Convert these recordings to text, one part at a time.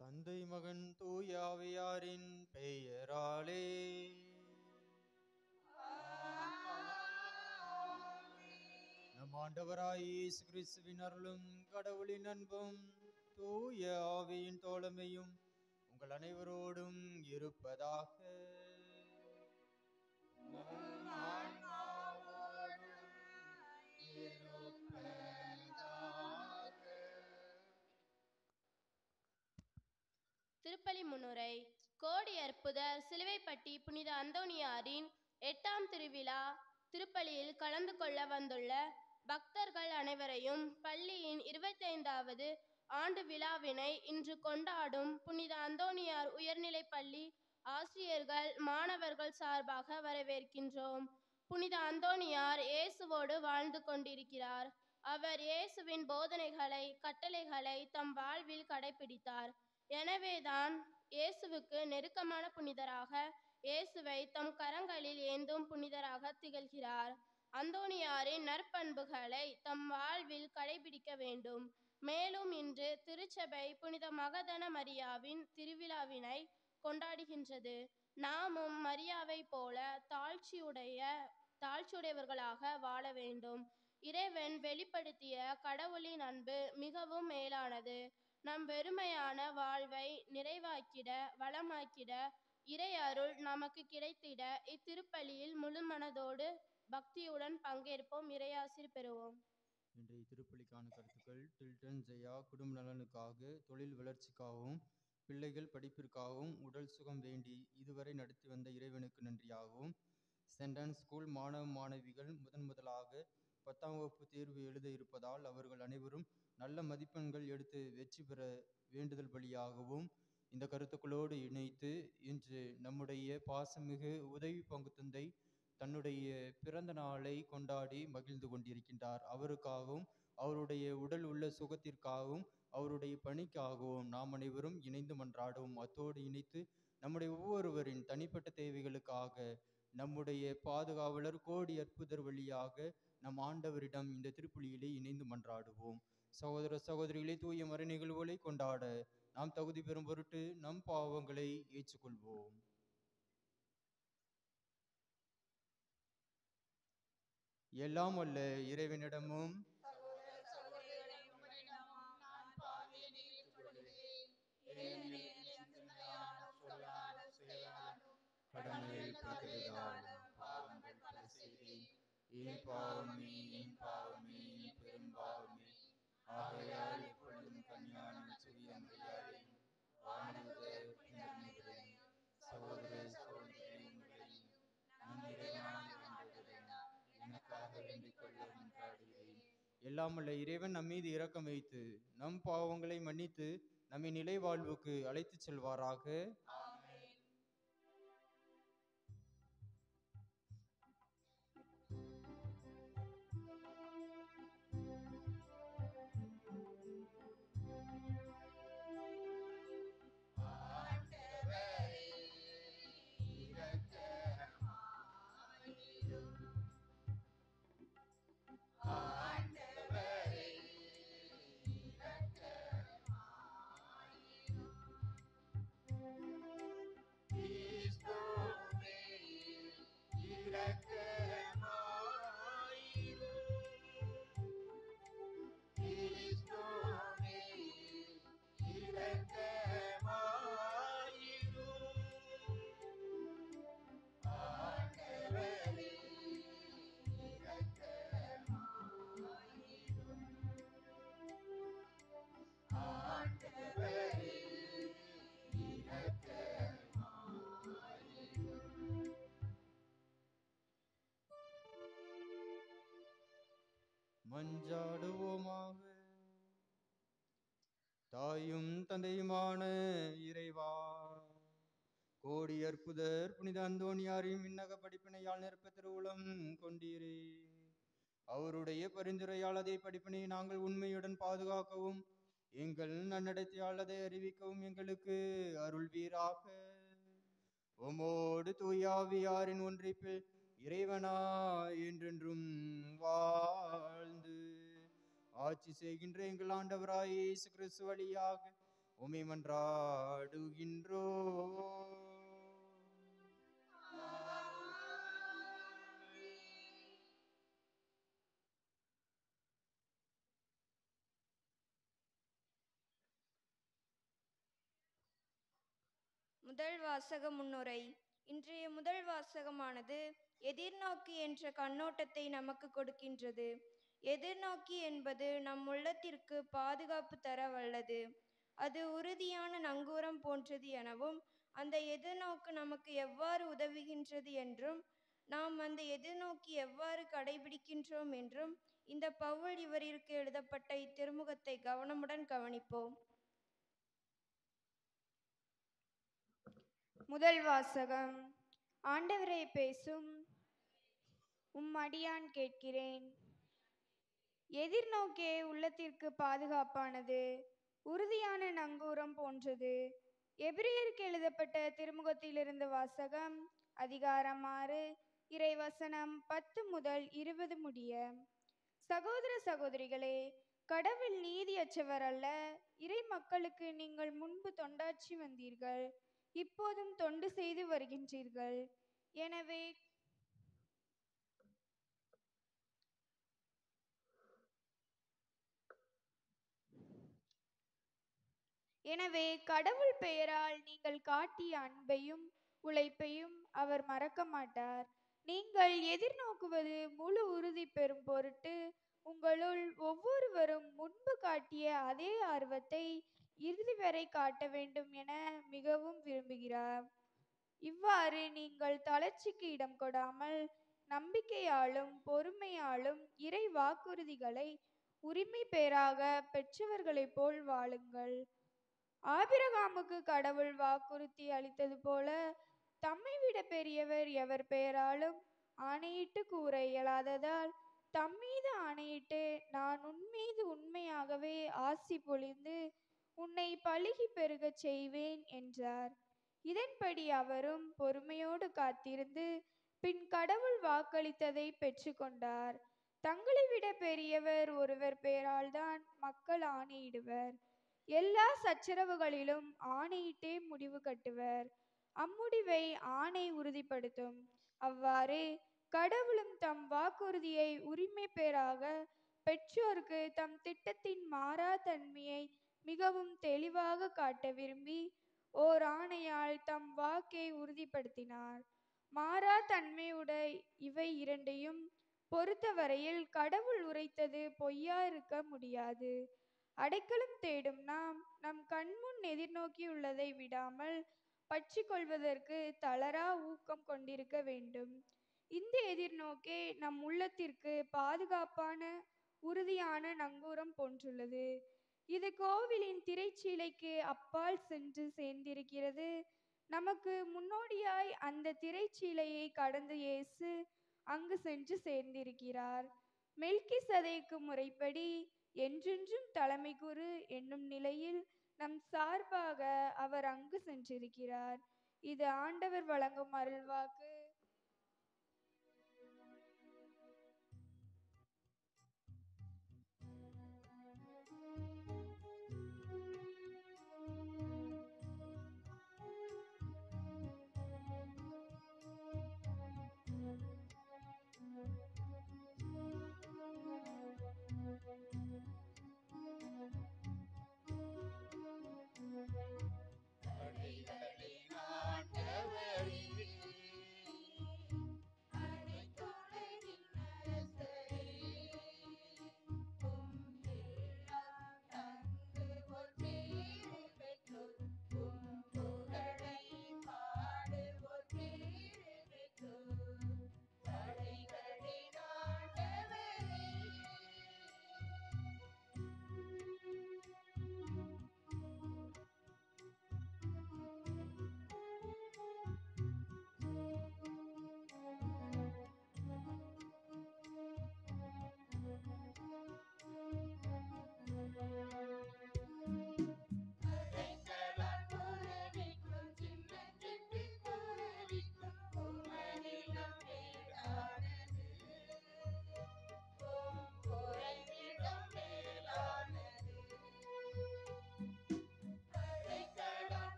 தந்தை மகன் தூய ஆவியாரின் பெயராலே நம் ஆண்டவராய் இயேசு கிறிஸ்துவின் அருளும் கடவுளின் அன்பும் தூய ஆவியின் தோழமையும் உங்கள் அனைவரோடும் இருப்பதாக. திருப்பலி முன்னுரை. கோடி அற்புதர் சிலுவைப்பட்டி புனித அந்தோணியாரின் 8ஆம் திருவிழா திருப்பலியில் கலந்து கொள்ள வந்துள்ள பக்தர்கள் அனைவரையும் பள்ளியின் 25வது ஆண்டு விழாவினை இன்று கொண்டாடும் புனித அந்தோணியார் உயர்நிலைப் பள்ளி ஆசிரியர்கள் மாணவர்கள் சார்பாக வரவேற்கின்றோம். புனித அந்தோணியார் இயேசுவோடு வாழ்ந்து கொண்டிருக்கிறார். அவர் இயேசுவின் போதனைகளை கட்டளைகளை தம் வாழ்வில் கடைபிடித்தார். எனவேதான் இயேசுவுக்கு நெருக்கமான புனிதராக, இயேசுவை தம் கரங்களில் ஏந்தும் புனிதராக திகழ்கிறார். அந்தோணியாரின் நற்பண்புகளை தம் வாழ்வில் கடைபிடிக்க வேண்டும். மேலும் இன்று திருச்சபை புனித மகதன மரியாவின் திருவிழாவினை கொண்டாடுகின்றது. நாமும் மரியாவை போல தாழ்ச்சியுடையவர்களாக வாழ வேண்டும். இறைவன் வெளிப்படுத்திய கடவுளின் அன்பு மிகவும் மேலானது. நம் வெறுமையான வாழ்வை நிறைவாக்கிட, வளமாக்கிட, இறை அருள் நமக்கு கிடைத்திட இத்திருப்பலியில் முழு மனதோடு பக்தியுடன் பங்கேற்போம். இறையாசிர் பெறுவோம். இன்றைய திருப்பலிக்கான கருத்துக்கள்: டில்டன் ஜெயா குடும்ப நலனுக்காக, தொழில் வளர்ச்சிக்காகவும், பிள்ளைகள் படிப்பிற்காகவும் உடல் சுகம் வேண்டி இதுவரை நடத்தி வந்த இறைவனுக்கு நன்றியாகவும், சென்டன் ஸ்கூல் மாணவ மாணவிகள் முதலாக 10ஆம் வகுப்பு தேர்வு எழுத இருப்பதால் அவர்கள் அனைவரும் நல்ல மதிப்பெண்கள் எடுத்து வெற்றி பெற வேண்டுதல் பலியாகவும், இந்த கருத்துக்களோடு இணைத்து இன்று நம்முடைய பாசமிகு உதவி பங்கு தந்தை தன்னுடைய பிறந்த நாளை கொண்டாடி மகிழ்ந்து கொண்டிருக்கின்றார். அவருக்காகவும், அவருடைய உடல் உள்ள சுகத்திற்காகவும், அவருடைய பணிக்காகவும் நாம் அனைவரும் இணைந்து மன்றாடுவோம். அத்தோடு இணைத்து நம்முடைய ஒவ்வொருவரின் தனிப்பட்ட தேவைகளுக்காக நம்முடைய பாதுகாவலர் கோடி அற்புதர் வழியாக நம் ஆண்டவரிடம் இந்த திருப்பலியிலே இணைந்து மன்றாடுவோம். சகோதர சகோதரிகளை தூய மறை நிகழ்வுகளை கொண்டாட நாம் தகுதி பெறும் பொருட்டு நம் பாவங்களை ஏற்றுக்கொள்வோம். எல்லாம் வல்ல இறைவனிடமும் ஆகையால் எப்பொழுதும் கன்னியான சகோதர சகோதரிகளை எனக்காக வேண்டிக் கொள்ள மன்றாடுகிறேன். எல்லாமல்ல இறைவன் நம் மீது இரக்கம் வைத்து நம் பாவங்களை மன்னித்து நம்மை நிலை வாழ்வுக்கு அழைத்து செல்வாராக. மன்றாடுவோமாக. தாயும் தந்தையுமான இறைவா, கோடி அற்புதர் புனித அந்தோணியாரின் விண்ணக படிப்பினையால் நிரப்ப திருவுளம் கொண்டீரே. அவருடைய பரிந்துரையால் அதே படிப்பினை நாங்கள் உண்மையுடன் பாதுகாக்கவும், எங்கள் நன்னடத்தையால் அதை அறிவிக்கவும் எங்களுக்கு அருள்வீராக. உமோடு தூயாவியாரின் ஒன்றிப்பில் இறைவனா என்றென்றும் வாழ்ந்து ஆட்சி செய்கின்ற எங்கள் ஆண்டவராய் இயேசு கிறிஸ்து வழியாக உம்மை மன்றாடுகின்றோ. முதல் வாசக முன்னுரை. இன்றைய முதல் வாசகமானது எதிர்நோக்கி என்ற கண்ணோட்டத்தை நமக்கு கொடுக்கின்றது. எதிர்நோக்கி என்பது நம் உள்ளத்திற்கு பாதுகாப்பு தர வல்லது. அது உறுதியான நங்கூரம் போன்றது எனவும், அந்த எதிர்நோக்கு நமக்கு எவ்வாறு உதவுகின்றது என்றும், நாம் அந்த எதிர்நோக்கி எவ்வாறு கடைபிடிக்கின்றோம் என்றும் இந்த பவுல் இவரிற்கு எழுதப்பட்ட இத்திருமுகத்தை கவனமுடன் கவனிப்போம். முதல் வாசகம். ஆண்டவரே பேசும், அடியான் கேட்கிறேன். எதிர்நோக்கே உள்ளத்திற்கு பாதுகாப்பானது, உறுதியான நங்கூரம் போன்றது. எபிரேயருக்கு எழுதப்பட்ட திருமுகத்திலிருந்து வாசகம். அதிகாரம் 6, இறைவசனம் 10 முதல் 20 முடிய. சகோதர சகோதரிகளே, கடவுள் நீதியற்றவர் அல்ல. இறை மக்களுக்கு நீங்கள் முன்பு தொண்டாற்றி வந்தீர்கள், இப்போதும் தொண்டு செய்து வருகின்றீர்கள். எனவே கடவுள் பெயரால் நீங்கள் காட்டிய அன்பையும் உழைப்பையும் அவர் மறக்க மாட்டார். நீங்கள் எதிர்நோக்குவது முழு உறுதி பெறும் பொருட்டு உங்களுள் ஒவ்வொருவரும் முன்பு காட்டிய அதே ஆர்வத்தை இறுதி வரை காட்ட வேண்டும் என மிகவும் விரும்புகிறார். இவ்வாறு நீங்கள் தளர்ச்சிக்கு இடம் கொடாமல் நம்பிக்கையாலும் பொறுமையாலும் இறை வாக்குறுதிகளை உரிமை பேராக பெற்றவர்களைப் போல் வாழுங்கள். ஆபிரகாமுக்கு கடவுள் வாக்குறுதி அளித்தது போல தம்மை விட பெரியவர் எவர் பெயராலும் ஆணையிட்டு கூற இயலாததால் தம்மீது ஆணையிட்டு, நான் உன்மீது உண்மையாகவே ஆசி பொழிந்து உன்னை பலுகி பெருகச் செய்வேன் என்றார். இதன்படி அவரும் பொறுமையோடு காத்திருந்து பின் கடவுள் வாக்களித்ததை பெற்று கொண்டார். தங்களை விட பெரியவர் ஒருவர் பெயரால் தான் மக்கள் ஆணையிடுவர். எல்லா சச்சரவுகளிலும் ஆணையிட்டே முடிவு கட்டுவர். அம்முடிவை ஆணை உறுதிப்படுத்தும். அவ்வாறு கடவுளும் தம் வாக்குறுதியை உரிமை பேராக பெற்றோருக்கு தம் திட்டத்தின் மாறா தன்மையை மிகவும் தெளிவாக காட்ட விரும்பி ஓர் ஆணையால் தம் வாக்கை உறுதிப்படுத்தினார். மாறா தன்மையுடைய இவை இரண்டையும் பொறுத்தவரையில் கடவுள் உரைத்தது பொய்யா இருக்க முடியாது. அடைக்கலம் தேடும் நாம் நம் கண்முன் எதிர்நோக்கியுள்ளதை விடாமல் பற்றி கொள்வதற்கு தளரா ஊக்கம் கொண்டிருக்க வேண்டும். இந்த எதிர்நோக்கே நம் உள்ளத்திற்கு பாதுகாப்பான உறுதியான நங்கூரம் போன்றுள்ளது. இது கோவிலின் திரைச்சீலைக்கு அப்பால் சென்று சேர்ந்திருக்கிறது. நமக்கு முன்னோடியாய் அந்த திரைச்சீலையை கடந்து இயேசு அங்கு சென்று சேர்ந்திருக்கிறார். மெல்கிசதேக்கு முறைப்படி என்றென்றும் தலைமை குரு என்னும் நிலையில் நம் சார்பாக அவர் அங்கு சென்றிருக்கிறார். இது ஆண்டவர் வழங்கும் அருள்வாக்கு. படைகளின் ஆண்டவரே,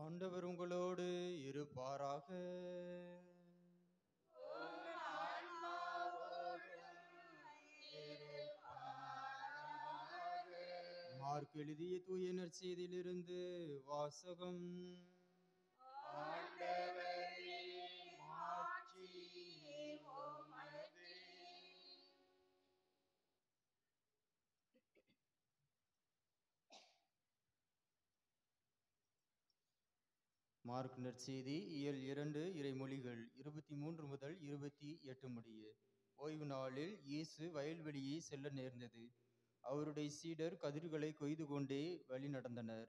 ஆண்டவர் உங்களோடு இருப்பாராக. மார்க் எழுதிய தூய நற்செய்தியிலிருந்து வாசகம். மார்க் நற்செய்தி இயல் 2 இறைமொழிகள் 23 முதல் 28 முடிய. ஓய்வு நாளில் இயேசு வயல்வெளியை செல்ல நேர்ந்தது. அவருடைய சீடர் கதிர்களை கொய்து கொண்டே வழி நடந்தனர்.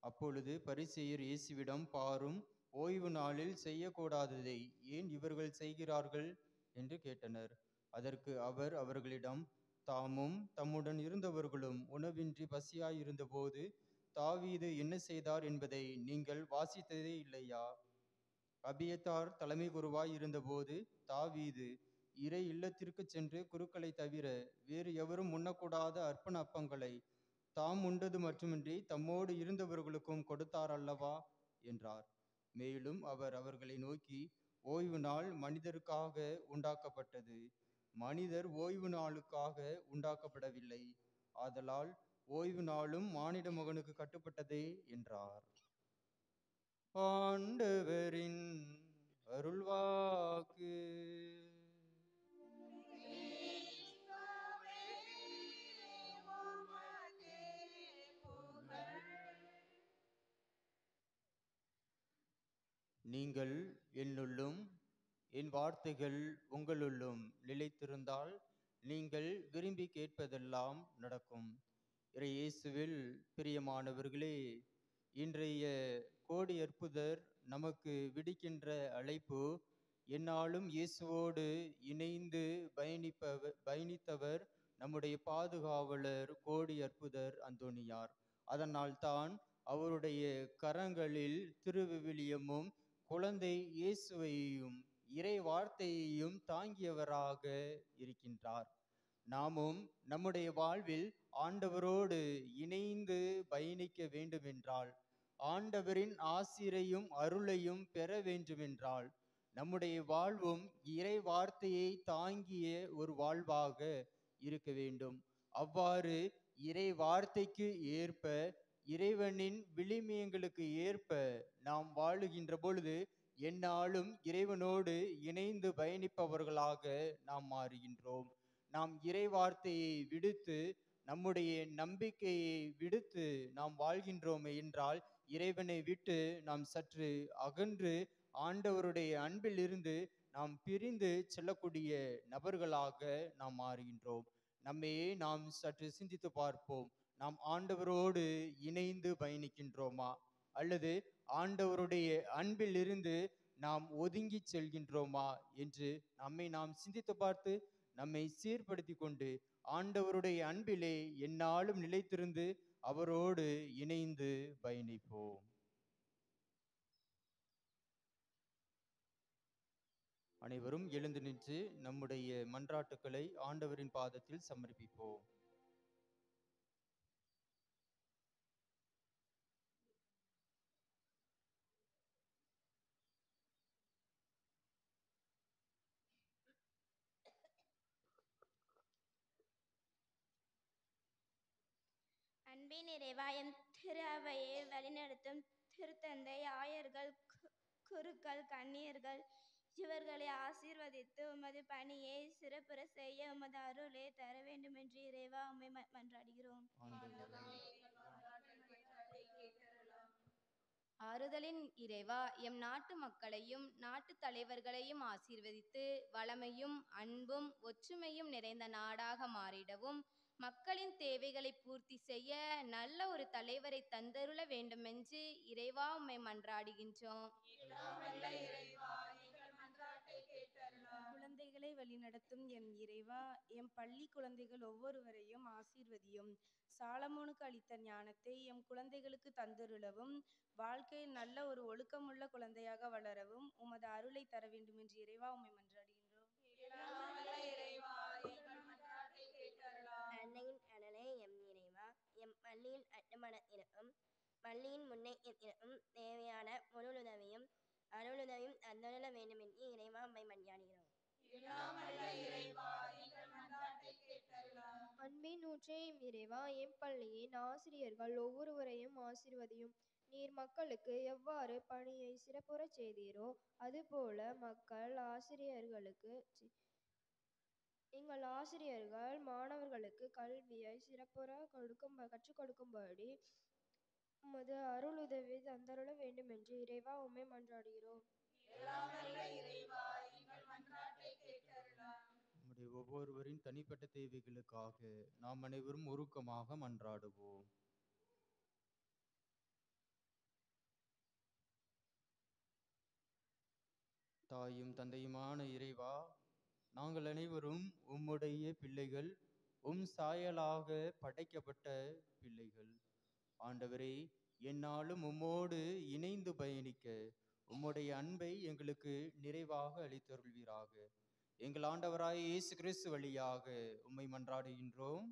அப்பொழுது பரிசேயர் இயேசுவிடம், பாரும், ஓய்வு நாளில் செய்யக்கூடாததை ஏன் இவர்கள் செய்கிறார்கள் என்று கேட்டனர். அதற்கு அவர் அவர்களிடம், தாமும் தம்முடன் இருந்தவர்களும் உணவின்றி பசியாயிருந்த போது தாவீது என்ன செய்தார் என்பதை நீங்கள் வாசித்ததே இல்லையா? அபியத்தார் தலைமை குருவாய் இருந்தபோது தாவீது இறை இல்லத்திற்கு சென்று குருக்களை தவிர வேறு எவரும் உண்ணக்கூடாத அர்ப்பண அப்பங்களை தாம் உண்டது மட்டுமின்றி தம்மோடு இருந்தவர்களுக்கும் கொடுத்தார் அல்லவா என்றார். மேலும் அவர் அவர்களை நோக்கி, ஓய்வு நாள் மனிதருக்காக உண்டாக்கப்பட்டது, மனிதர் ஓய்வு நாளுக்காக உண்டாக்கப்படவில்லை. ஆதலால் ஓய்வு நாளும் மானிட மகனுக்கு கட்டுப்பட்டதே என்றார். ஆண்டவரின் அருள்வாக்கு. நீங்கள் என்னுள்ளும் என் வார்த்தைகள் உங்களுள்ளும் நிலைத்திருந்தால் நீங்கள் விரும்பி கேட்பதெல்லாம் நடக்கும். இயேசுவில் பிரியமானவர்களே, இன்றைய கோடி அற்புதர் நமக்கு விடுக்கின்ற அழைப்பு, என்னாலும் இயேசுவோடு இணைந்து பயணித்தவர் நம்முடைய பாதுகாவலர் கோடி அற்புதர் அந்தோணியார். அதனால் தான் அவருடைய கரங்களில் திருவிவிலியமும் குழந்தை இயேசுவையும் இறை வார்த்தையையும் தாங்கியவராக இருக்கின்றார். நாமும் நம்முடைய வாழ்வில் ஆண்டவரோடு இணைந்து பயணிக்க வேண்டுமென்றால், ஆண்டவரின் ஆசிரையும் அருளையும் பெற வேண்டுமென்றால், நம்முடைய வாழ்வும் இறை வார்த்தையை தாங்கிய ஒரு வாழ்வாக இருக்க வேண்டும். அவ்வாறு இறை வார்த்தைக்கு ஏற்ப, இறைவனின் விழுமியங்களுக்கு ஏற்ப நாம் வாழுகின்ற பொழுது எந்நாளும் இறைவனோடு இணைந்து பயணிப்பவர்களாக நாம் மாறுகின்றோம். நாம் இறை வார்த்தையை விடுத்து, நம்முடைய நம்பிக்கையை விடுத்து நாம் வாழ்கின்றோமே என்றால், இறைவனை விட்டு நாம் சற்று அகன்று ஆண்டவருடைய அன்பில் இருந்து நாம் பிரிந்து செல்லக்கூடிய நபர்களாக நாம் மாறுகின்றோம். நம்மையே நாம் சற்று சிந்தித்து பார்ப்போம். நாம் ஆண்டவரோடு இணைந்து பயணிக்கின்றோமா, அல்லது ஆண்டவருடைய அன்பில் இருந்து நாம் ஒதுங்கி செல்கின்றோமா என்று நம்மை நாம் சிந்தித்து பார்த்து நம்மை சீர்படுத்தி கொண்டு ஆண்டவருடைய அன்பிலே எந்நாளும் நிலைத்திருந்து அவரோடு இணைந்து பயணிப்போம். அனைவரும் எழுந்து நின்று நம்முடைய மன்றாட்டுக்களை ஆண்டவரின் பாதத்தில் சமர்ப்பிப்போம். அன்பின் இறைவா, எம் திரு அவையை வழிநடத்தும் திருத்தந்தை, ஆயர்கள், குருக்கள், கன்னியர்கள் இவர்களை ஆசீர்வதித்து உமது பணியை சிறப்புற செய்ய உமது அருளை தர வேண்டும் என்று இறைவா உம்மை மன்றாடுகிறோம். ஆறுதலின் இறைவா, எம் நாட்டு மக்களையும் நாட்டு தலைவர்களையும் ஆசீர்வதித்து வளமையும் அன்பும் ஒற்றுமையும் நிறைந்த நாடாக மாறிடவும், மக்களின் தேவைகளை பூர்த்தி செய்ய நல்ல ஒரு தலைவரை தந்தருள வேண்டுமென்று இறைவா உம்மை மன்றாடுகின்றோம். குழந்தைகளை வழிநடத்தும் எம் இறைவா, எம் பள்ளி குழந்தைகள் ஒவ்வொருவரையும் ஆசீர்வதியும். சாலமோனுக்கு அளித்த ஞானத்தை எம் குழந்தைகளுக்கு தந்தருளவும், வாழ்க்கையில் நல்ல ஒரு ஒழுக்கமுள்ள குழந்தையாக வளரவும் உமது அருளை தர வேண்டும் என்று இறைவா உம்மை மன்றாடுகின்றோம். அன்னையின் அனலே எம் இறைவா, எம் பள்ளியில் அட்டமன இருக்கும் பள்ளியின் முன்னே தேவையான முழுதவையும் அருளுதவையும் தந்தருள வேண்டும் என்று இறைவா அம்மை மன்றாடுகிறோம். அன்பின் ஊற்றேயும் இறைவா, எம் பள்ளியின் ஆசிரியர்கள் ஒவ்வொருவரையும் ஆசீர்வதியும். நீர் மக்களுக்கு எவ்வாறு பணியை சிறப்புறச் செய்தீரோ அதுபோல எங்கள் ஆசிரியர்கள் மாணவர்களுக்கு கல்வியை சிறப்புற கற்றுக் கொடுக்கும்படி உமது அருளுதவி தந்தருள வேண்டும் என்று இறைவா உம்மை மன்றாடுகிறோம். நம்முடைய ஒவ்வொருவரின் தனிப்பட்ட தேவைகளுக்காக நாம் அனைவரும் உருக்கமாக மன்றாடுவோம். தாயும் தந்தையுமான இறைவா, நாங்கள் அனைவரும் உம்முடைய பிள்ளைகள், சாயலாக படைக்கப்பட்ட பிள்ளைகள். ஆண்டவரே, எந்நாளும் உம்மோடு இணைந்து பயணிக்க உம்முடைய அன்பை எங்களுக்கு நிறைவாக அளித்தருள்வீராக. எங்கள் ஆண்டவராய் இயேசு கிறிஸ்து வழியாக உம்மை மன்றாடுகின்றோம்.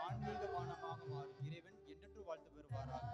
ஆன்மீக பானமாக மாறும். இறைவன் என்றென்று வாழ்த்து பெறுவாராக.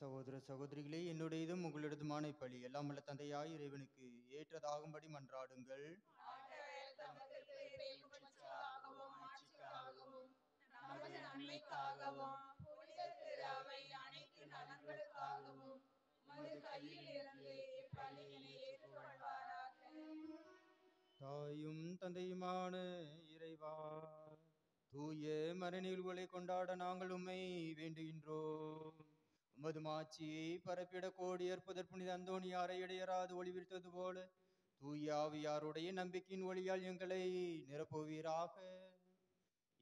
சகோதர சகோதரிகளே, என்னுடையதும் உங்களிடதுமான இப்பலி எல்லாம் உள்ள தந்தையாய் இறைவனுக்கு ஏற்றதாகும்படி மன்றாடுங்கள். தாயும் தந்தையுமான இறைவா, தூய மறைநிகழ்வுகளை கொண்டாட நாங்கள் உம்மை வேண்டுகின்றோம். உமது மாட்சியை பரப்பிட கோடி அற்புதர் புனித அந்தோணியாரை இடையராது ஒளிவித்தது போல தூயாவியாருடைய நம்பிக்கையின் ஒளியால் எங்களை நிரப்புவீராக.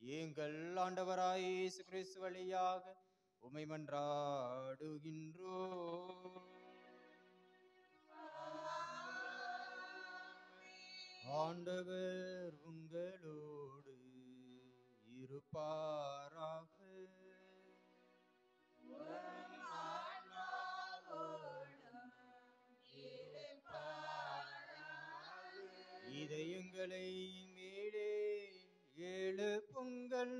எங்கள் ஆண்டவராய் இயேசு கிறிஸ்து வழியாக உம்மை மன்றாடுகின்றோம். ஆண்டவர் உங்களோடு இருப்பாராக. இதயங்களை மேலே எழுப்புங்கள்.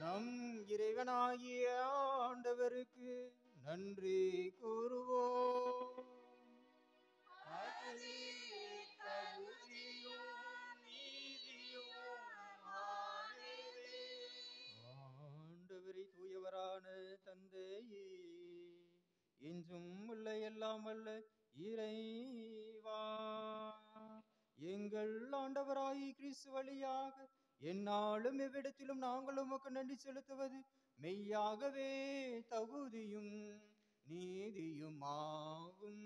நம் இறைவனாகிய ஆண்டவருக்கு நன்றி கூறுவோம். ஆண்டவரை தூயவரான தந்தையே, என்றும் உள்ள எல்லாம் வல்ல இறைவா, எங்கள் ஆண்டவராய் கிறிஸ்து வழியாக எந்நாளும் எவ்விடத்திலும் நாங்கள் உமக்கு நன்றி செலுத்துவது மெய்யாகவே தகுதியும் நீதியுமாகும்.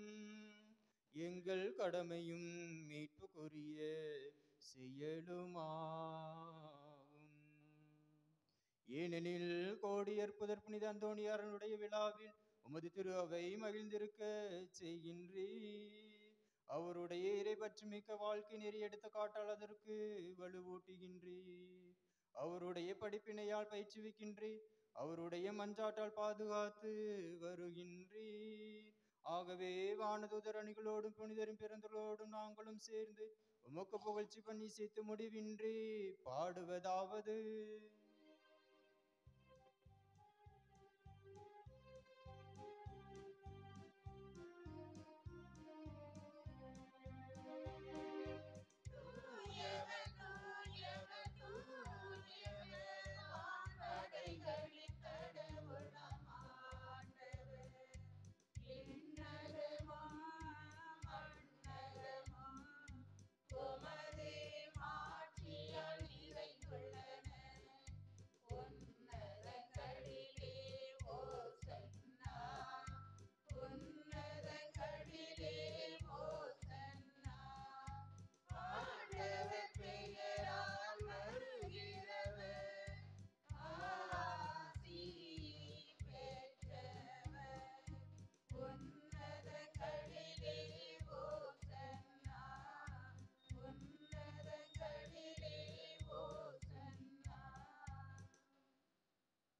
எங்கள் கடமையும் மீட்புக்குரிய செயலுமாகும். ஏனெனில் கோடியற்புதர் புனித அந்தோணியாரனுடைய விழாவில் உமது திரு அவை மகிழ்ந்திருக்க செய்கின்றீர். அவருடைய இறைபற்று மிக்க வாழ்க்கை நெறி எடுத்த காட்டால் அதற்கு வலுவூட்டுகின்றீர். அவருடைய படிப்பினையால் பயிற்றுவிக்கின்றீர். அவருடைய மஞ்சாட்டால் பாதுகாத்து வருகின்றீர். ஆகவே வானதூதர் அணிகளோடும் புனிதரின் பிறந்தோடும் நாங்களும் சேர்ந்து உமக்கு புகழ்ச்சி பண்ணி சேர்த்து முடிவின்றி பாடுவதாவது: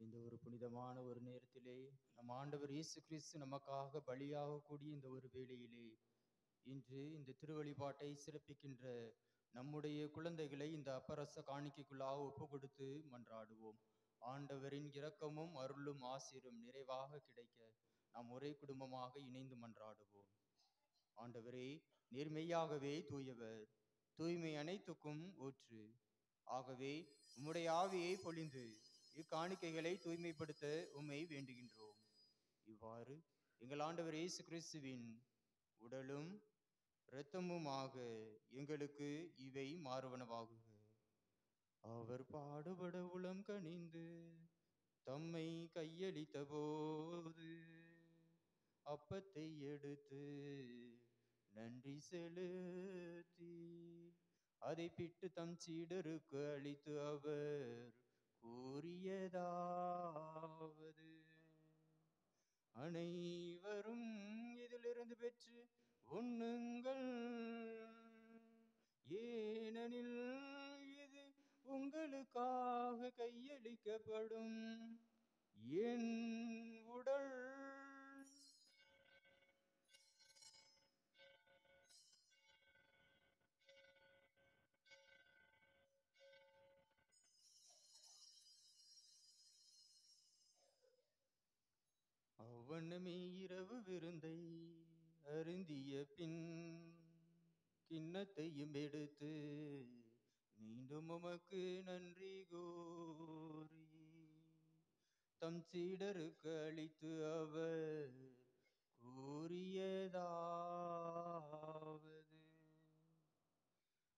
இந்த ஒரு புனிதமான ஒரு நேரத்திலே நம் ஆண்டவர் இயேசு கிறிஸ்து நமக்காக பலியாக கூடிய இந்த ஒரு வேளையிலே இன்று இந்த திருவழிபாட்டை சிறப்பிக்கின்ற நம்முடைய குழந்தைகளை இந்த அப்பரச காணிக்கைக்குள்ளாக ஒப்பு கொடுத்து மன்றாடுவோம். ஆண்டவரின் இரக்கமும் அருளும் ஆசீரும் நிறைவாக கிடைக்க நாம் ஒரே குடும்பமாக இணைந்து மன்றாடுவோம். ஆண்டவரே, நீர் மெய்யாகவே தூயவர், தூய்மை அனைத்துக்கும் ஊற்று. ஆகவே உம்முடைய ஆவியை பொழிந்து இக்காணிக்கைகளை தூய்மைப்படுத்த உம்மை வேண்டுகின்றோம். இவ்வாறு எங்கள் ஆண்டவர் இயேசு கிறிஸ்துவின் உடலும் இரத்தமுமாக எங்களுக்கு இவை மாறுவனவாகுக. அவர் பாடுபட உளம் கனிந்து தம்மை கையளித்த போது அப்பத்தை எடுத்து நன்றி செலுத்தி அதை பிட்டு தம் சீடருக்கு அளித்து அவர் கூறியதாவது: அனைவரும் இதிலிருந்து பெற்று உண்ணுங்கள், ஏனெனில் இது உங்களுக்காக கையளிக்கப்படும் என் உடல். அவ்வண்ணமே இரவு விருந்தை அருந்திய பின் கிண்ணத்தையும் எடுத்து மீண்டும் உமக்கு நன்றி கூறி தம் சீடருக்கு அளித்து அவர் கூறியதாவது: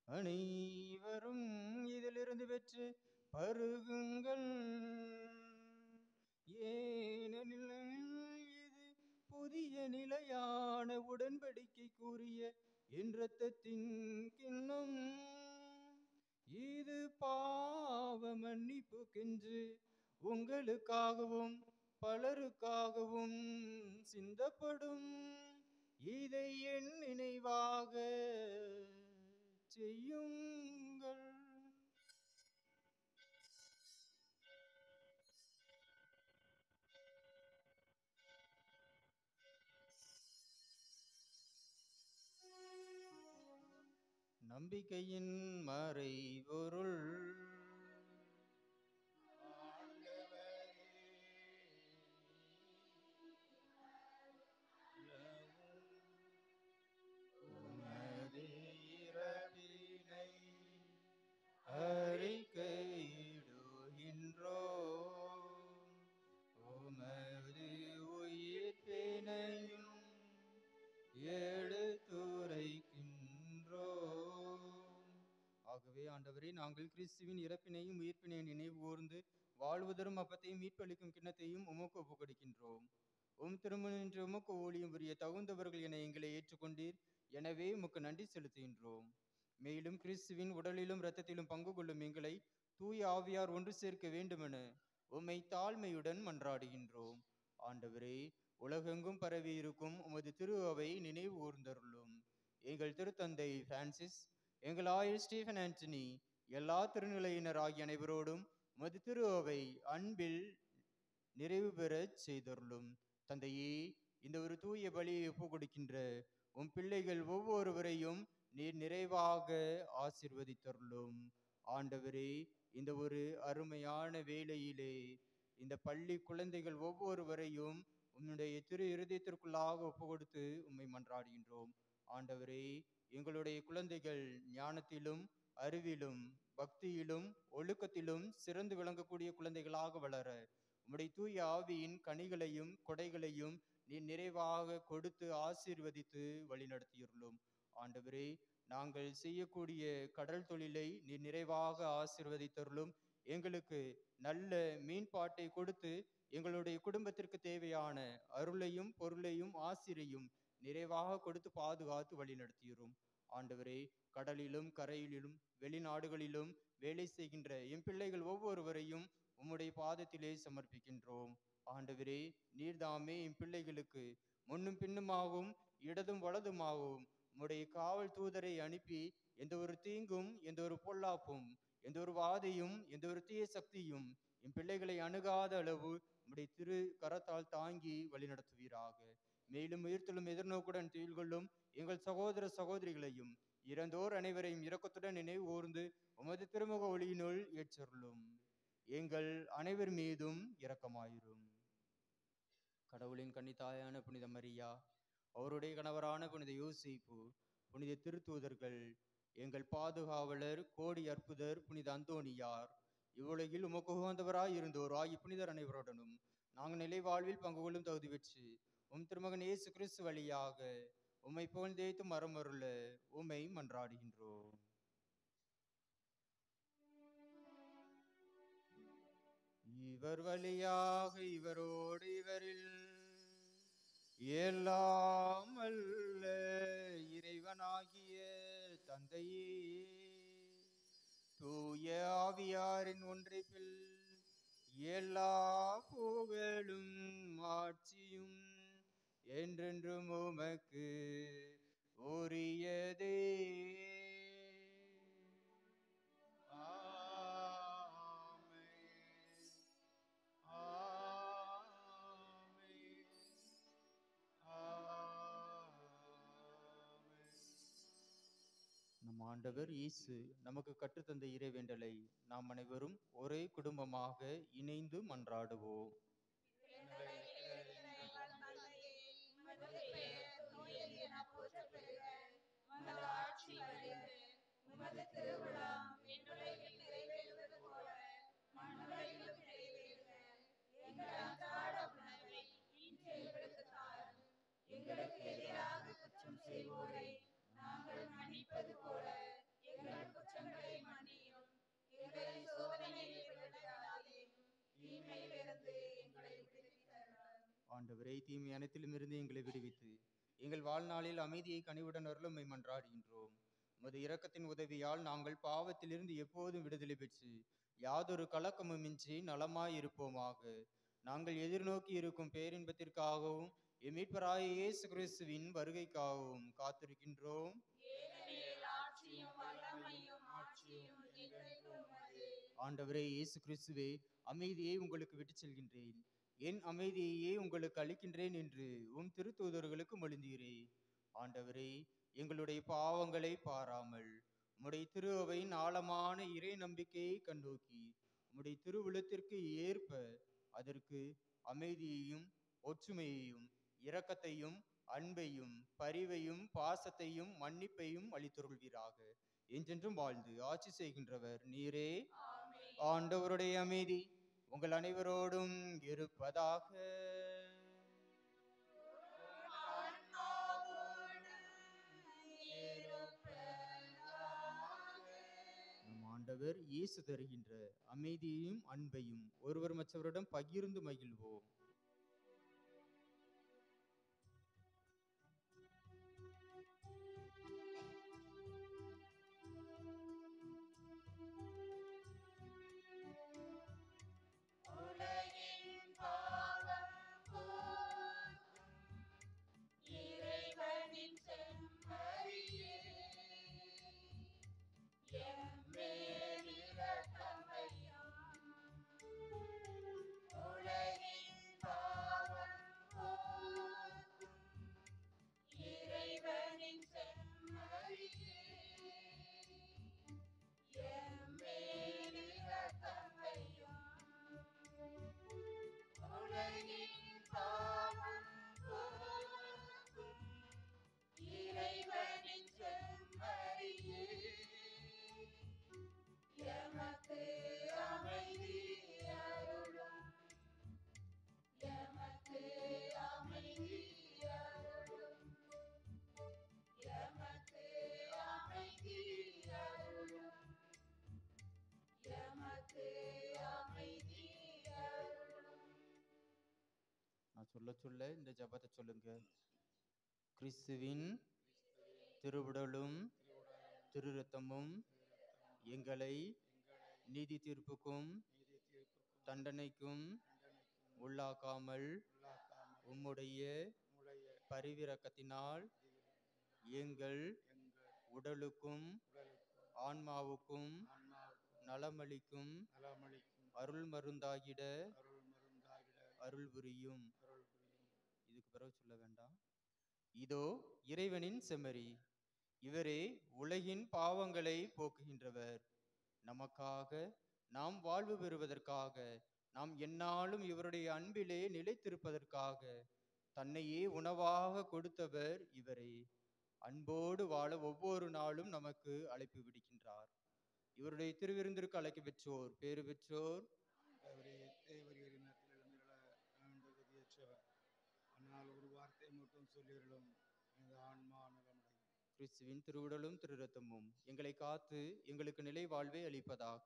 அனைவரும் இதிலிருந்து பெற்று பருகுங்கள், ஏனெனில் இது புதிய நிலையான உடன்படிக்கைக்குரிய என் இரத்தத்தின் கிண்ணம். இது பாவ மன்னிப்புக்கென்று உங்களுக்காகவும் பலருக்காகவும் சிந்தப்படும். இதை என் நினைவாக செய்யுங்கள். நம்பிக்கையின் மறைபொருள். உமது இரவினை அறிக்கையிடுகின்றோம், உமது உயிர்ப்பினையும் எடுத்துரைக்கின்றோம். ஆகவே ஆண்டவரே, நாங்கள் கிறிஸ்துவின் இறப்பினையும் உயிர்ப்பினையும் நினைவு கூர்ந்து வாழ்வதரும் அப்பத்தையும் மீட்பளிக்கும் கிண்ணத்தையும் உமக்கு ஒப்புக்கொடுக்கின்றோம். திருமணின்று உமக்கு ஊழியம் புரிய தகுந்தவர்கள் என எங்களை ஏற்றுக்கொண்டீர். எனவே உமக்கு நன்றி செலுத்துகின்றோம். மேலும் கிறிஸ்துவின் உடலிலும் இரத்தத்திலும் பங்கு கொள்ளும் எங்களை தூய ஆவியார் ஒன்று சேர்க்க வேண்டுமென உம்மை தாழ்மையுடன் மன்றாடுகின்றோம். ஆண்டவரே, உலகெங்கும் பரவி இருக்கும் உமது திரு அவை நினைவு கூர்ந்தருளும். எங்கள் திருத்தந்தை பிரான்சிஸ், எங்கள் ஆயர் ஸ்டீஃபன் ஆண்டனி, எல்லா திருநிலையினர் ஆகிய அனைவரோடும் உமது திரு அவை அன்பில் நிறைவு பெறச் செய்தருளும். தந்தையே, இந்த ஒரு தூய பலியை ஒப்புக் கொடுக்கின்ற உம் பிள்ளைகள் ஒவ்வொருவரையும் நீர் நிறைவாக ஆசீர்வதித்தருளும். ஆண்டவரே, இந்த ஒரு அருமையான வேளையிலே இந்த பள்ளி குழந்தைகள் ஒவ்வொருவரையும் உம்முடைய திரு இருதயத்திற்குள்ளாக ஒப்புக் கொடுத்து உம்மை மன்றாடுகின்றோம். ஆண்டவரே, எங்களுடைய குழந்தைகள் ஞானத்திலும் அறிவிலும் பக்தியிலும் ஒழுக்கத்திலும் சிறந்து விளங்கக்கூடிய குழந்தைகளாக வளர உம்முடைய தூய ஆவியின் கனிகளையும் கொடைகளையும் நீர் நிறைவாக கொடுத்து ஆசீர்வதித்து வழிநடத்தியுள்ளோம். ஆண்டவரே, நாங்கள் செய்யக்கூடிய கடல் தொழிலை நீர் நிறைவாக ஆசீர்வதித்தருளும். எங்களுக்கு நல்ல மீன்பாட்டை கொடுத்து எங்களுடைய குடும்பத்திற்கு தேவையான அருளையும் பொருளையும் ஆசிரையும் நிறைவாக கொடுத்து பாதுகாத்து வழிநடத்தியுள்ளோம். ஆண்டவரே, கடலிலும் கரையிலும் வெளிநாடுகளிலும் வேலை செய்கின்ற எம் பிள்ளைகள் ஒவ்வொருவரையும் உம்முடைய பாதத்திலே சமர்ப்பிக்கின்றோம். ஆண்டவரே, நீர்தாமே எம் பிள்ளைகளுக்கு முன்னும் பின்னுமாகவும் இடதும் வலதுமாகவும் உம்முடைய காவல் தூதரை அனுப்பி எந்த ஒரு தீங்கும் எந்த ஒரு பொல்லாப்பும் எந்த ஒரு வாதையும் எந்த ஒரு தீய சக்தியும் என் பிள்ளைகளை அணுகாத அளவு உம்முடைய திரு கரத்தால் தாங்கி வழிநடத்துவீராக. மேலும் உயிர்த்தலும் எதிர்நோக்குடன் துயில்கொள்ளும் எங்கள் சகோதர சகோதரிகளையும் இறந்தோர் அனைவரையும் இரக்கத்துடன் நினைவு கூர்ந்து உமது திருமுக ஒளியினுள் ஏற்றருளும். எங்கள் அனைவர் மீதும் இரக்கமாயிரும். கடவுளின் கன்னித்தாயான புனித மரியா, அவருடைய கணவரான புனித யோசேப்பு, புனித திருத்தூதர்கள், எங்கள் பாதுகாவலர் கோடி அற்புதர் புனித அந்தோணியார், இவ்வுலகில் உமக்கு உகந்தவராய் இருந்தோர் ஆகிய புனிதர் அனைவருடனும் நாங்கள் நிலை வாழ்வில் பங்கு கொள்ளும் தகுதி பெற்று உம் திருமகன் இயேசு கிறிஸ்து வழியாக உம்மை புகழ்ந்தேத்து மரமருள உம்மை மன்றாடுகின்றோம். இவர் வழியாக இவரோடு இவரில் எல்லாம் வல்ல இறைவனாகிய தந்தையே, தூய ஆவியாரின் ஒன்றிப்பில் எல்லா புகழும் ஆட்சியும் என்றென்றும் உமக்கு உரியதே. நம் ஆண்டவர் இயேசு நமக்கு கற்றுத்தந்த இறைவேண்டலை நாம் அனைவரும் ஒரே குடும்பமாக இணைந்து மன்றாடுவோம். எங்களுக்கு எதிராக குற்றம் செய்வோரை நாங்கள் மன்னிப்பது போல எங்கள் குற்றங்களை மன்னியும். எங்களை சோதனையில் விழவிடாதேயும், தீமையிலிருந்து ஆண்டவரே, தீமை அனைத்திலும் இருந்து எங்களை விடுவித்து எங்கள் வாழ்நாளில் அமைதியை கனிவுடன் அருளுமை மன்றாடுகின்றோம். உமது இரக்கத்தின் உதவியால் நாங்கள் பாவத்திலிருந்து எப்போதும் விடுதலை பெற்று யாதொரு கலக்கமுமின்றி நலமாய் இருப்போமாக. நாங்கள் எதிர்நோக்கி இருக்கும் பேரின்பத்திற்காகவும் மீட்பராய இயேசு கிறிஸ்துவின் வருகைக்காகவும் காத்திருக்கின்றோம். ஆண்டவரே இயேசு கிறிஸ்துவே, அமைதியை உங்களுக்கு விட்டுச் செல்கின்றேன், என் அமைதியையே உங்களுக்கு அளிக்கின்றேன் என்று உம் திருத்தூதர்களுக்கு மொழிந்தீரே. ஆண்டவரே, எங்களுடைய பாவங்களை பாராமல் உம்முடைய திரு அவையின் ஆழமான இறை நம்பிக்கையை கண்ணோக்கி உம்முடைய திருவுளத்திற்கு ஏற்ப அதற்கு அமைதியையும் ஒற்றுமையையும் இரக்கத்தையும் அன்பையும் பரிவையும் பாசத்தையும் மன்னிப்பையும் அளித்தருள்வீராக. என்றென்றும் வாழ்ந்து ஆட்சி செய்கின்றவர் நீரே. ஆண்டவருடைய அமைதி உங்கள் அனைவரோடும் இருப்பதாக. நம் ஆண்டவர் இயேசு தருகின்ற அமைதியையும் அன்பையும் ஒருவர் மற்றவரிடம் பகிர்ந்து மகிழ்வோம். சொல்ல சொல்ல இந்த ஜபத்தை சொல்லுங்க. கிறிஸ்துவின் திருவுடலும் திரு இரத்தமும் எங்களை நீதி தீர்ப்புக்கும் தண்டனைக்கும் உள்ளாக்காமல் உம்முடைய பரிவிரக்கத்தினால் எங்கள் உடலுக்கும் ஆன்மாவுக்கும் நலமளிக்கும் அருள் மருந்தாகிட அருள் புரியும். இதுக்கு பிறகு சொல்ல வேண்டாம். இதோ இறைவனின் செம்மறி, இவரே உலகின் பாவங்களை போக்குகின்றவர். நமக்காக நாம் வாழ்வு பெறுவதற்காக, நாம் எந்நாளும் இவருடைய அன்பிலே நிலைத்திருப்பதற்காக தன்னையே உணவாக கொடுத்தவர் இவரே. அன்போடு வாழ ஒவ்வொரு நாளும் நமக்கு அழைப்பு விடுக்கின்றார். இவருடைய திருவிருந்திற்கு அழைக்க பெற்றோர் பேறு பெற்றோர். கிறிஸ்துவின் திருவுடலும் திரு இரத்தமும் எங்களை காத்து எங்களுக்கு நிலை வாழ்வை அளிப்பதாக.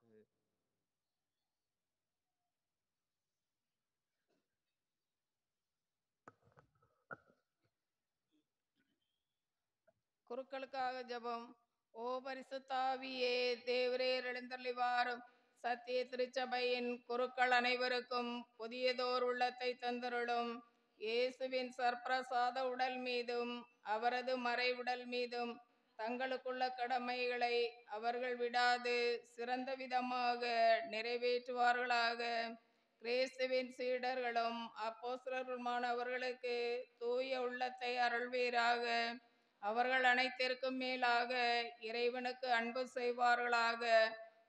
குருக்களுக்காக ஜெபம். ஓ பரிசுத்தாவியே, தேவரீர் எழுந்தருளி வாரும். சத்திய திருச்சபையின் குருக்கள் அனைவருக்கும் புதியதோர் உள்ளத்தை தந்தருளும். இயேசுவின் சர்ப்பிரசாத உடல் மீதும் அவரது மறை உடல் மீதும் தங்களுக்குள்ள கடமைகளை அவர்கள் விடாது சிறந்த விதமாக நிறைவேற்றுவார்களாக. கிறிஸ்துவின் சீடர்களும் அப்போஸ்தலருமானவர்களுக்கு தூய உள்ளத்தை அருள்வீராக. அவர்கள் அனைத்திற்கும் மேலாக இறைவனுக்கு அன்பு செய்வார்களாக.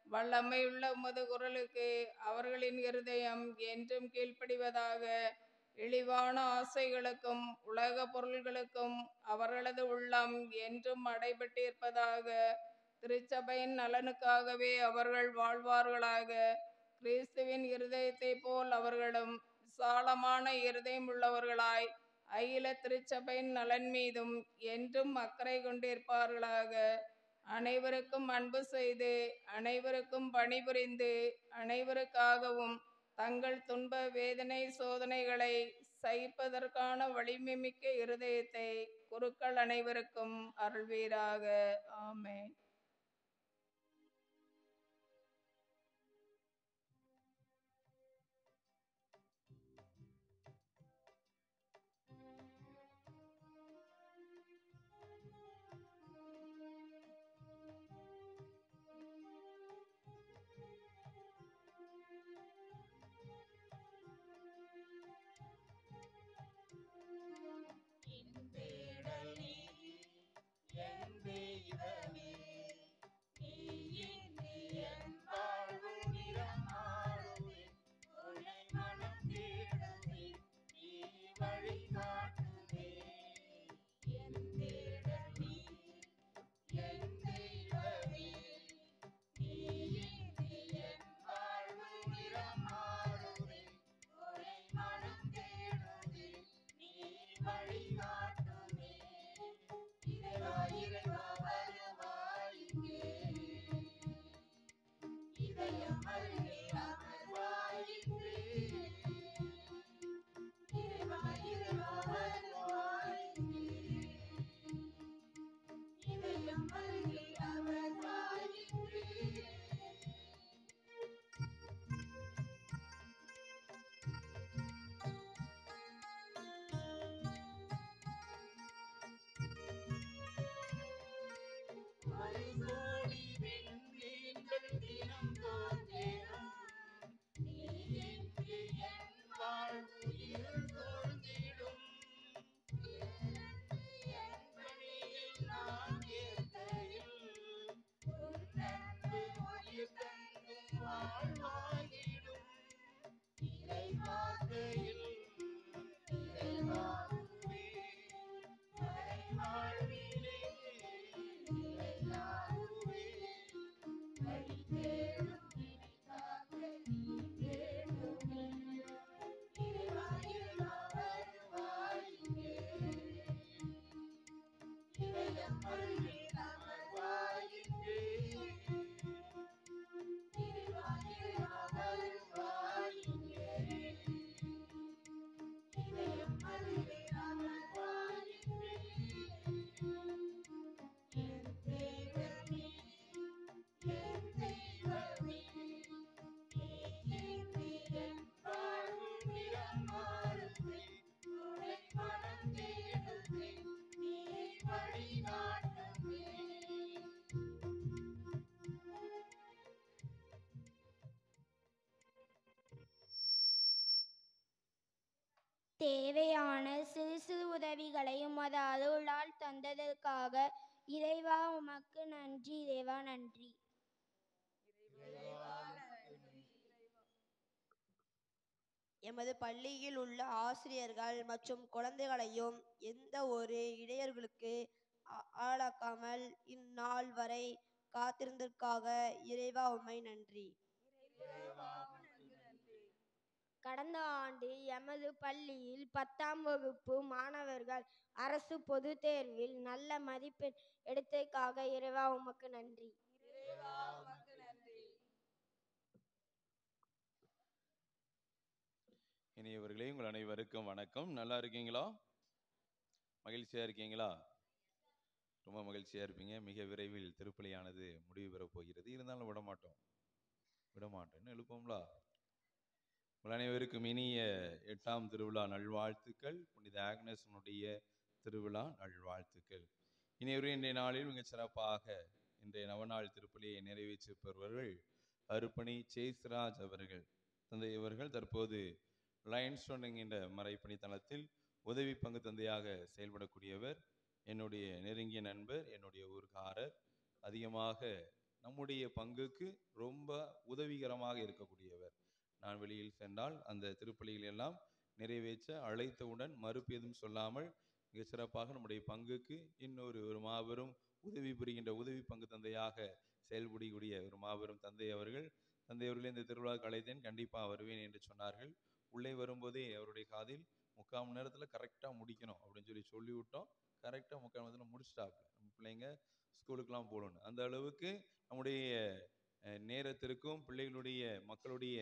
வல்லமையுள்ள உமது குரலுக்கு அவர்களின் இருதயம் என்றும் கீழ்ப்படிவதாக. இழிவான ஆசைகளுக்கும் உலக பொருள்களுக்கும் அவர்களது உள்ளம் என்றும் அடைபட்டிருப்பதாக. திருச்சபையின் நலனுக்காகவே அவர்கள் வாழ்வார்களாக. கிறிஸ்துவின் இருதயத்தை போல் அவர்களும் விசாலமான இருதயம் உள்ளவர்களாய் அகில திருச்சபையின் நலன் மீதும் என்றும் அக்கறை கொண்டிருப்பார்களாக. அனைவருக்கும் அன்பு செய்து அனைவருக்கும் பணிபுரிந்து அனைவருக்காகவும் தங்கள் துன்ப வேதனை சோதனைகளை சகிப்பதற்கான வலிமை மிக்க இருதயத்தை குருக்கள் அனைவருக்கும் அருள்வீராக. ஆமென். தேவையான சிறு சிறு உதவிகளை உமது அருளால் தந்ததற்காக இறைவா உமக்கு நன்றி. இறைவா நன்றி. எமது பள்ளியில் உள்ள ஆசிரியர்கள் மற்றும் குழந்தைகளையும் எந்த ஒரு இடையூறுகளுக்கு ஆளாக்காமல் இந்நாள் வரை காத்திருந்ததற்காக இறைவா உம்மை நன்றி. கடந்த ஆண்டு எமது பள்ளியில் 10ஆம் வகுப்பு மாணவர்கள் அரசு பொது தேர்வில் நல்ல மதிப்பெண் எடுத்ததற்காக இறைவா உமக்கு நன்றி. இனியவர்களே, உங்கள் அனைவருக்கும் வணக்கம். நல்லா இருக்கீங்களா? மகிழ்ச்சியா இருக்கீங்களா? ரொம்ப மகிழ்ச்சியா இருப்பீங்க. மிக விரைவில் திருப்பலியானது முடிவு பெறப் போகிறது. இருந்தாலும் விடமாட்டேன்னு எழுப்போம்லா. உங்கள் அனைவருக்கும் இனிய 8ஆம் திருவிழா நல்வாழ்த்துக்கள். புனித ஆக்னஸனுடைய திருவிழா நல்வாழ்த்துக்கள். இனியவரே, இன்றைய நாளில் மிக சிறப்பாக இன்றைய நவநாள் திருப்பலியை நிறைவேற்றி பெறுவர்கள் அருப்பணி சேஸ்ராஜ் அவர்கள். தந்தை அவர்கள் தற்போது லயன்ஸ்டோன் என்கின்ற மறைப்பணி தளத்தில் உதவி பங்கு தந்தையாக செயல்படக்கூடியவர். என்னுடைய நெருங்கிய நண்பர், என்னுடைய ஊர்காரர். அதிகமாக நம்முடைய பங்குக்கு ரொம்ப உதவிகரமாக இருக்கக்கூடியவர். நான் வெளியில் சென்றால் அந்த திருப்பலிகள் எல்லாம் நிறைவேற்ற அழைத்தவுடன் மறுப்பு எதுவும் சொல்லாமல் மிக சிறப்பாக நம்முடைய பங்குக்கு ஒரு மாபெரும் உதவி புரிகின்ற உதவி பங்கு தந்தையாக செயல்படக்கூடிய ஒரு மாபெரும் தந்தை அவர்கள். தந்தை அவர்களே, இந்த திருவிழாவுக்கு அழைத்தேன், கண்டிப்பாக வருவேன் என்று சொன்னார்கள். உள்ளே வரும்போதே அவருடைய காதில் 3/4 மணி நேரத்தில் கரெக்டாக முடிக்கணும் அப்படின்னு சொல்லிவிட்டோம். கரெக்டாக 3/4 மணி நேரத்தில் முடிச்சிட்டாப்புல. நம்ம பிள்ளைங்க ஸ்கூலுக்கெல்லாம் போகணும். அந்த அளவுக்கு நம்முடைய நேரத்திற்கும் பிள்ளைகளுடைய மக்களுடைய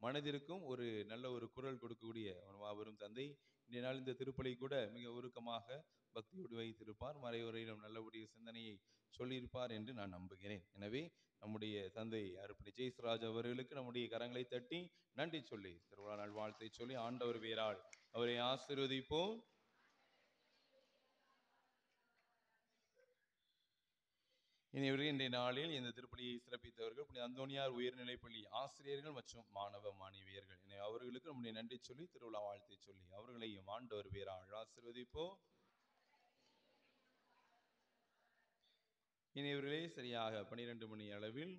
மனதிற்கும் ஒரு நல்ல ஒரு குரல் கொடுக்கக்கூடிய ஒரு மாபெரும் தந்தை. இன்றைய நாள் இந்த திருப்பலி கூட மிக உருக்கமாக பக்தியோடு வைத்திருப்பார். மறைவுரையிலும் நல்லபடிய சிந்தனையை சொல்லியிருப்பார் என்று நான் நம்புகிறேன். எனவே நம்முடைய தந்தை அருப்பணி ஜெயஸ்ராஜ் அவர்களுக்கு நம்முடைய கரங்களை தட்டி நன்றி சொல்லி திருவிழா நாள் வாழ்த்தை சொல்லி ஆண்டவர் பேரால் அவரை ஆசீர்வதிப்போம். இன்றைய நாளில் இந்த திருப்பலியை சிறப்பித்தவர்கள் புனித அந்தோனியார் உயர்நிலைப்பள்ளி ஆசிரியர்கள் மற்றும் மாணவ மாணவியர்கள், அவர்களுக்கு நம்முடைய நன்றி சொல்லி திருவிழா வாழ்த்தை சொல்லி அவர்களையும் ஆண்டவர் பேரால் ஆசீர்வதிப்போம். இவர்களே சரியாக 12 மணி அளவில்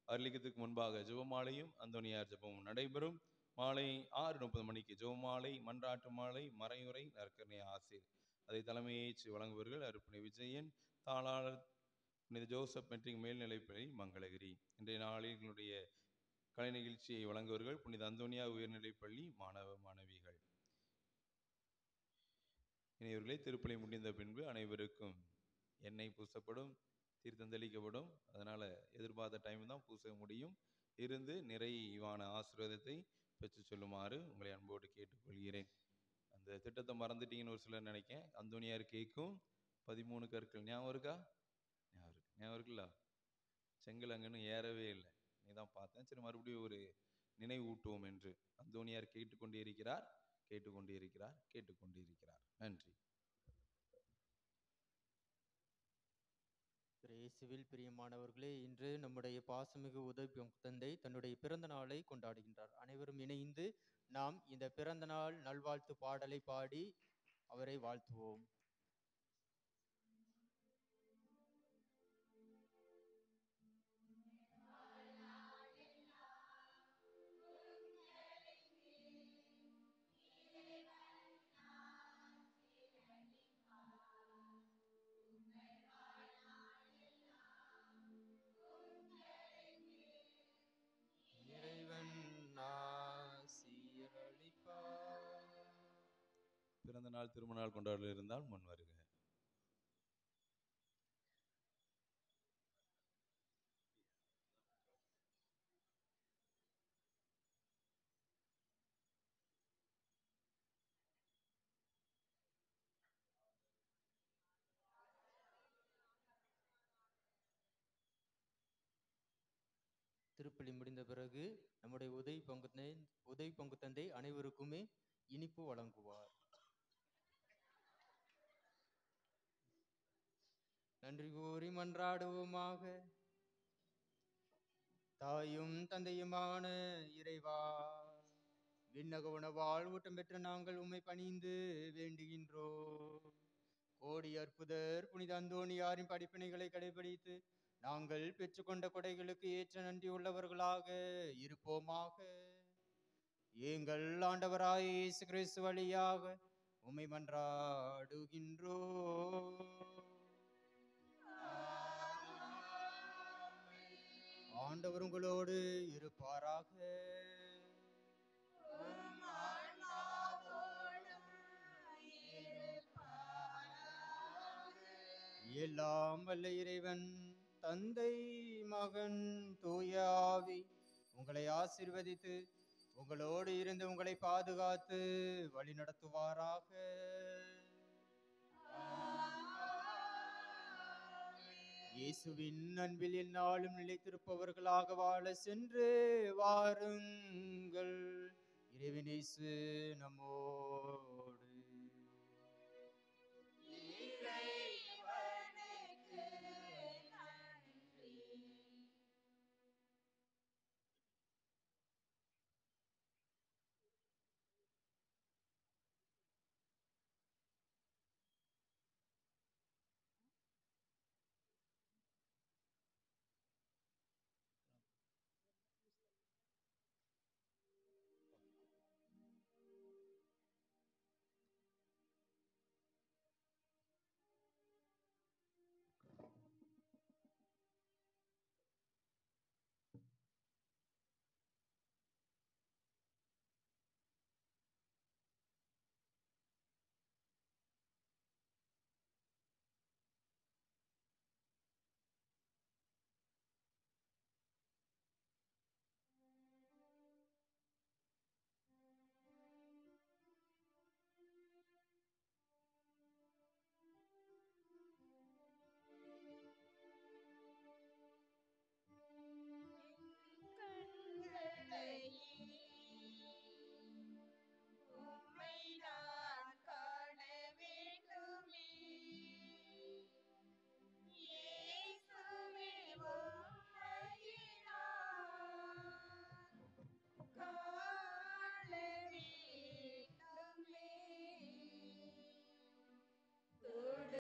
அருளிக்கத்துக்கு முன்பாக ஜெபமாலையும் அந்தோனியார் ஜெபமும் நடைபெறும். மாலை 6:30 மணிக்கு ஜெபமாலை, மன்றாட்டு மாலை, மறையுரை, நற்கருணை ஆசீர் அதை தலைமையேற்று வழங்குவர்கள் அருப்பணி விஜயன், தாளாளர் புனித ஜோசப் மெட்ரிக் மேல்நிலைப்பள்ளி மங்களகிரி. இன்றைய நாளினுடைய கலை நிகழ்ச்சியை வழங்குவர்கள் புனித அந்தோனியார் உயர்நிலைப்பள்ளி மாணவ மாணவிகள். இவர்களே திருப்பலி முடிந்த பின்பு அனைவருக்கும் எண்ணெய் பூசப்படும், தீர்த்தந்தளிக்கப்படும். அதனால எதிர்பார்த்த டைம் தான் பூச முடியும். இருந்து நிறைவான ஆசீர்வாதத்தை பெற்று சொல்லுமாறு உங்களை அன்போடு கேட்டுக்கொள்கிறேன். அந்த திட்டத்தை மறந்துட்டீங்கன்னு ஒரு சிலர் நினைக்கேன். அந்தோனியார் கேக்கும் 13 கற்கள் ஞாபகம் இருக்கா? ஞாபகம் இருக்குல்ல? செங்கல் அங்கன்னு ஏறவே இல்லை, நீ தான் பார்த்தேன். சரி, மறுபடியும் ஒரு நினைவூட்டுவோம் என்று. அந்தோனியார் கேட்டுக்கொண்டே இருக்கிறார், கேட்டுக்கொண்டே இருக்கிறார், கேட்டுக்கொண்டே இருக்கிறார். நன்றி. இயேசுவில் பிரியமானவர்களே, இன்று நம்முடைய பாசமிகு உதவி தந்தை தன்னுடைய பிறந்த நாளை கொண்டாடுகின்றார். அனைவரும் இணைந்து நாம் இந்த பிறந்த நாள் நல்வாழ்த்து பாடலை பாடி அவரை வாழ்த்துவோம். பிறந்த நாள் திருமண நாள் கொண்டாடல் இருந்தால் முன் வருக. திருப்பலி முடிந்த பிறகு நம்முடைய உதவி பங்கு தந்தை அனைவருக்குமே இனிப்பு வழங்குவார். நன்றி கூறி மன்றாடுவோமாக. தாயும் தந்தையுமான இறைவா, விண்ணக உணவால் ஊட்டம் பெற்ற நாங்கள் உம்மை பணிந்து வேண்டுகின்றோம். கோடி அற்புதர் புனித அந்தோனியாரின் படிப்பினைகளை கடைபிடித்து நாங்கள் பெற்றுக்கொண்ட கொடைகளுக்கு ஏற்ற நன்றி உள்ளவர்களாக இருப்போமாக. எங்கள் ஆண்டவராய் இயேசு கிறிஸ்து வழியாக உம்மை மன்றாடுகின்றோம். ஆண்டவர் உங்களோடு இருப்பாராக. எல்லாம் வல்ல இறைவன் தந்தை, மகன், தூய ஆவி உங்களை ஆசீர்வதித்து உங்களோடு இருந்து உங்களை பாதுகாத்து வழி நடத்துவாராக. இயேசுவின் அன்பில் எந்நாளும் நிலைத்திருப்பவர்களாக வாழ சென்று வாருங்கள். இறைவனேசு நம்மோடு